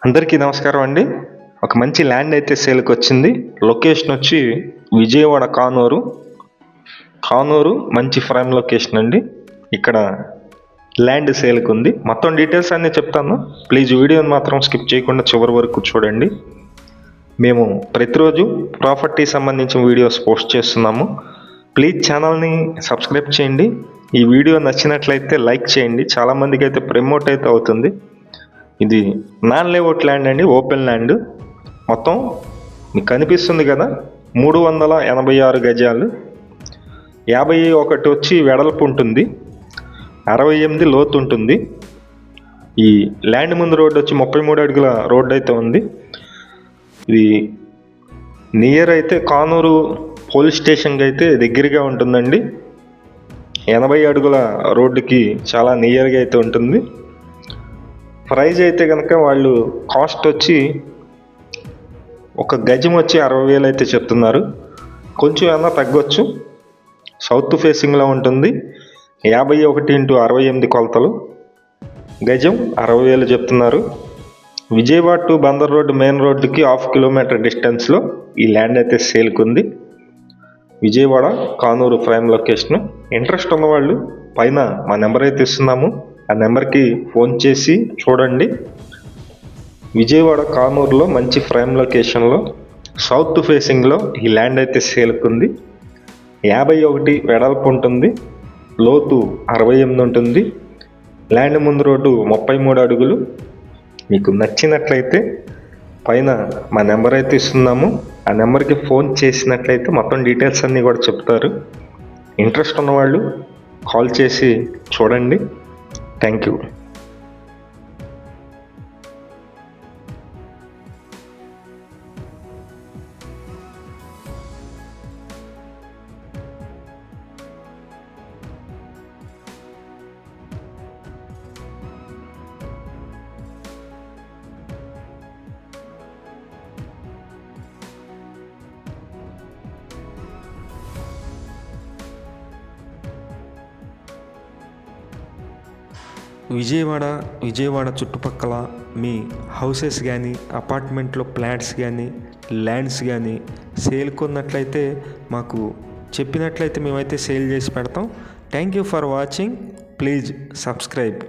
అందరికీ నమస్కారం అండి. ఒక మంచి ల్యాండ్ అయితే సేల్కి వచ్చింది. లొకేషన్ వచ్చి విజయవాడ కానూరు మంచి ప్రైమ్ లొకేషన్ అండి. ఇక్కడ ల్యాండ్ సేల్కి ఉంది. మొత్తం డీటెయిల్స్ అన్నీ చెప్తాను. ప్లీజ్ వీడియోని మాత్రం స్కిప్ చేయకుండా చివరి వరకు చూడండి. మేము ప్రతిరోజు ప్రాపర్టీ సంబంధించిన వీడియోస్ పోస్ట్ చేస్తున్నాము. ప్లీజ్ ఛానల్ని సబ్స్క్రైబ్ చేయండి. ఈ వీడియో నచ్చినట్లయితే లైక్ చేయండి. చాలామందికి అయితే ప్రమోట్ అయితే అవుతుంది. ఇది నాన్ లేఅవుట్ ల్యాండ్ అండి, ఓపెన్ ల్యాండ్. మొత్తం మీకు కనిపిస్తుంది కదా, 386 గజాలు, 51 వచ్చి వెడల్పు ఉంటుంది, 68 లోతు ఉంటుంది. ఈ ల్యాండ్ ముందు రోడ్డు వచ్చి 33 అడుగుల రోడ్డు అయితే ఉంది. ఇది నియర్ అయితే కానూరు పోలీస్ స్టేషన్కి అయితే దగ్గరగా ఉంటుందండి. 80 అడుగుల రోడ్డుకి చాలా నియర్గా అయితే ఉంటుంది. ప్రైజ్ అయితే కనుక వాళ్ళు కాస్ట్ వచ్చి ఒక గజం వచ్చి 60,000 అయితే చెప్తున్నారు. కొంచెం ఏమన్నా తగ్గొచ్చు. సౌత్ ఫేసింగ్లో ఉంటుంది. 51x68 కొలతలు, గజం 60,000 చెప్తున్నారు. Vijayawada to Bandar road main రోడ్డుకి 1/2 కిలోమీటర్ డిస్టెన్స్లో ఈ ల్యాండ్ అయితే సేల్కి ఉంది. Vijayawada Kanuru prime location. Interest ఉన్నవాళ్ళు పైన మా నెంబర్ అయితే ఇస్తున్నాము, ఆ నెంబర్కి ఫోన్ చేసి చూడండి. విజయవాడ కానూరులో మంచి ప్రైమ్ లొకేషన్లో సౌత్ ఫేసింగ్లో ఈ ల్యాండ్ అయితే సేల్కి ఉంది. 51 వెడల్పు ఉంటుంది, లోతు 68 ఉంటుంది. ల్యాండ్ ముందు రోడ్డు 33 అడుగులు. మీకు నచ్చినట్లయితే పైన మా నెంబర్ అయితే ఇస్తున్నాము, ఆ నెంబర్కి ఫోన్ చేసినట్లయితే మొత్తం డీటెయిల్స్ అన్నీ కూడా చెప్తారు. ఇంట్రెస్ట్ ఉన్నవాళ్ళు కాల్ చేసి చూడండి. Thank you. విజయవాడ చుట్టుపక్కల మీ హౌసెస్ కానీ, అపార్ట్మెంట్లో ఫ్లాట్స్ కానీ, ల్యాండ్స్ కానీ సేల్ కొన్నట్లయితే మాకు చెప్పినట్లయితే మేమైతే సేల్ చేసి పెడతాం. Thank you for watching. Please subscribe.